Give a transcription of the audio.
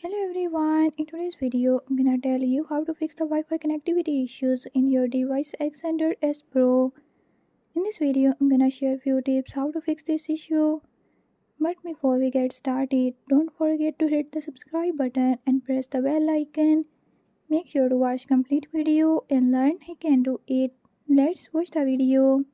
Hello everyone, in today's video I'm gonna tell you how to fix the Wi-Fi connectivity issues in your device X100 Pro. In this video I'm gonna share few tips how to fix this issue. But before we get started, don't forget to hit the subscribe button and press the bell icon. Make sure to watch complete video and learn how you can do it. Let's watch the video.